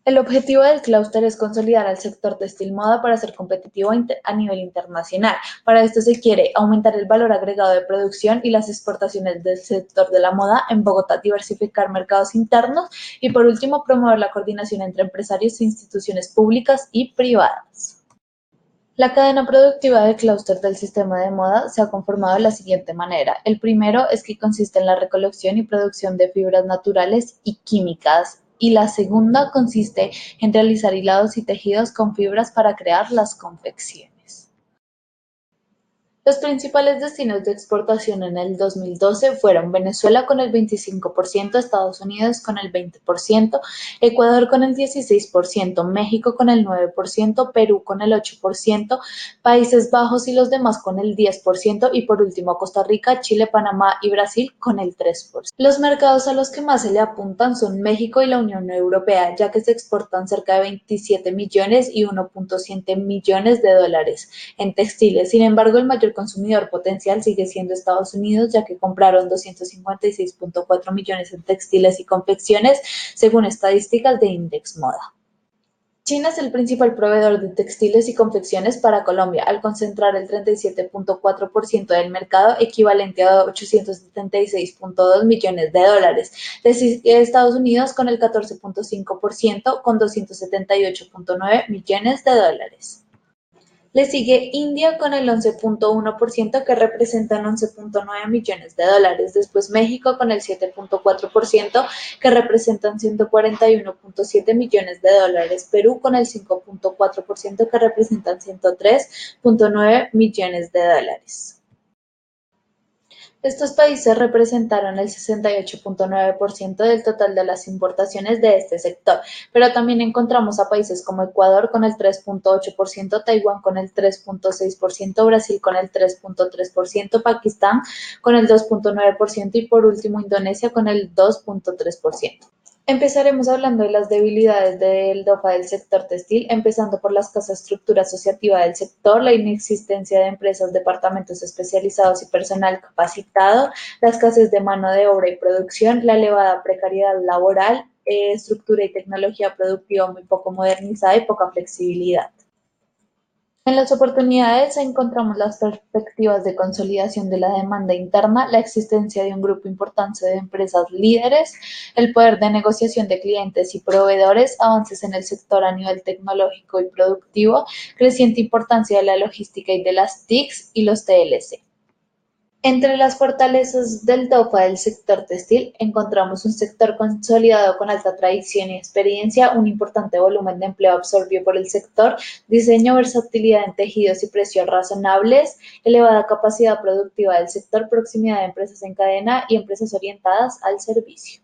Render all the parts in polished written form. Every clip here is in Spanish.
El objetivo del clúster es consolidar al sector textil moda para ser competitivo a nivel internacional. Para esto se quiere aumentar el valor agregado de producción y las exportaciones del sector de la moda en Bogotá, diversificar mercados internos y, por último, promover la coordinación entre empresarios e instituciones públicas y privadas. La cadena productiva del clúster del sistema de moda se ha conformado de la siguiente manera. El primero es que consiste en la recolección y producción de fibras naturales y químicas. Y la segunda consiste en realizar hilados y tejidos con fibras para crear las confecciones. Los principales destinos de exportación en el 2012 fueron Venezuela con el 25%, Estados Unidos con el 20%, Ecuador con el 16%, México con el 9%, Perú con el 8%, Países Bajos y los demás con el 10% y por último Costa Rica, Chile, Panamá y Brasil con el 3%. Los mercados a los que más se le apuntan son México y la Unión Europea, ya que se exportan cerca de 27 millones y 1.7 millones de dólares en textiles. Sin embargo, el mayor consumidor potencial sigue siendo Estados Unidos, ya que compraron 256.4 millones en textiles y confecciones, según estadísticas de Index Moda. China es el principal proveedor de textiles y confecciones para Colombia, al concentrar el 37.4% del mercado, equivalente a 876.2 millones de dólares. Le sigue Estados Unidos con el 14.5%, con 278.9 millones de dólares. Le sigue India con el 11.1%, que representan 11.9 millones de dólares. Después México con el 7.4%, que representan 141.7 millones de dólares. Perú con el 5.4%, que representan 103.9 millones de dólares. Estos países representaron el 68.9% del total de las importaciones de este sector, pero también encontramos a países como Ecuador con el 3.8%, Taiwán con el 3.6%, Brasil con el 3.3%, Pakistán con el 2.9% y por último Indonesia con el 2.3%. Empezaremos hablando de las debilidades del DOFA del sector textil, empezando por la escasa estructura asociativa del sector, la inexistencia de empresas, departamentos especializados y personal capacitado, la escasez de mano de obra y producción, la elevada precariedad laboral, estructura y tecnología productiva muy poco modernizada y poca flexibilidad. En las oportunidades encontramos las perspectivas de consolidación de la demanda interna, la existencia de un grupo importante de empresas líderes, el poder de negociación de clientes y proveedores, avances en el sector a nivel tecnológico y productivo, creciente importancia de la logística y de las TICs y los TLC. Entre las fortalezas del DOFA del sector textil encontramos un sector consolidado con alta tradición y experiencia, un importante volumen de empleo absorbido por el sector, diseño, versatilidad en tejidos y precios razonables, elevada capacidad productiva del sector, proximidad de empresas en cadena y empresas orientadas al servicio.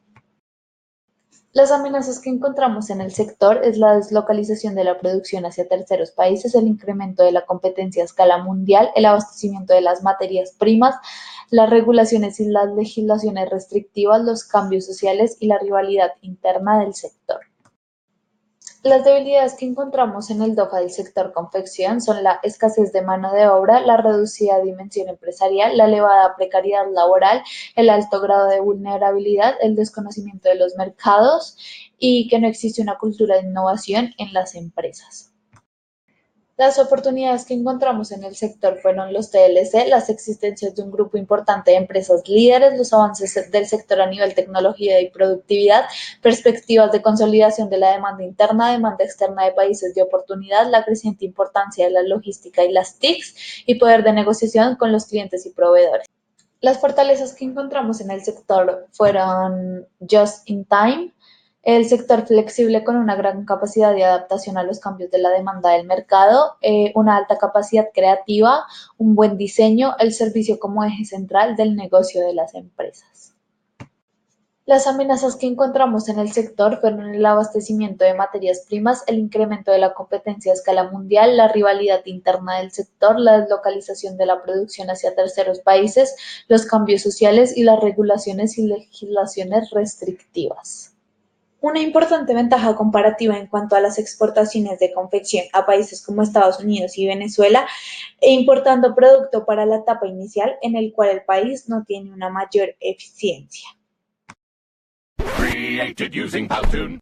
Las amenazas que encontramos en el sector es la deslocalización de la producción hacia terceros países, el incremento de la competencia a escala mundial, el abastecimiento de las materias primas, las regulaciones y las legislaciones restrictivas, los cambios sociales y la rivalidad interna del sector. Las debilidades que encontramos en el DOFA del sector confección son la escasez de mano de obra, la reducida dimensión empresarial, la elevada precariedad laboral, el alto grado de vulnerabilidad, el desconocimiento de los mercados y que no existe una cultura de innovación en las empresas. Las oportunidades que encontramos en el sector fueron los TLC, las existencias de un grupo importante de empresas líderes, los avances del sector a nivel tecnología y productividad, perspectivas de consolidación de la demanda interna, demanda externa de países de oportunidad, la creciente importancia de la logística y las TICs y poder de negociación con los clientes y proveedores. Las fortalezas que encontramos en el sector fueron just in time, el sector flexible con una gran capacidad de adaptación a los cambios de la demanda del mercado, una alta capacidad creativa, un buen diseño, el servicio como eje central del negocio de las empresas. Las amenazas que encontramos en el sector fueron el abastecimiento de materias primas, el incremento de la competencia a escala mundial, la rivalidad interna del sector, la deslocalización de la producción hacia terceros países, los cambios sociales y las regulaciones y legislaciones restrictivas. Una importante ventaja comparativa en cuanto a las exportaciones de confección a países como Estados Unidos y Venezuela, importando producto para la etapa inicial en el cual el país no tiene una mayor eficiencia. Created using Powtoon.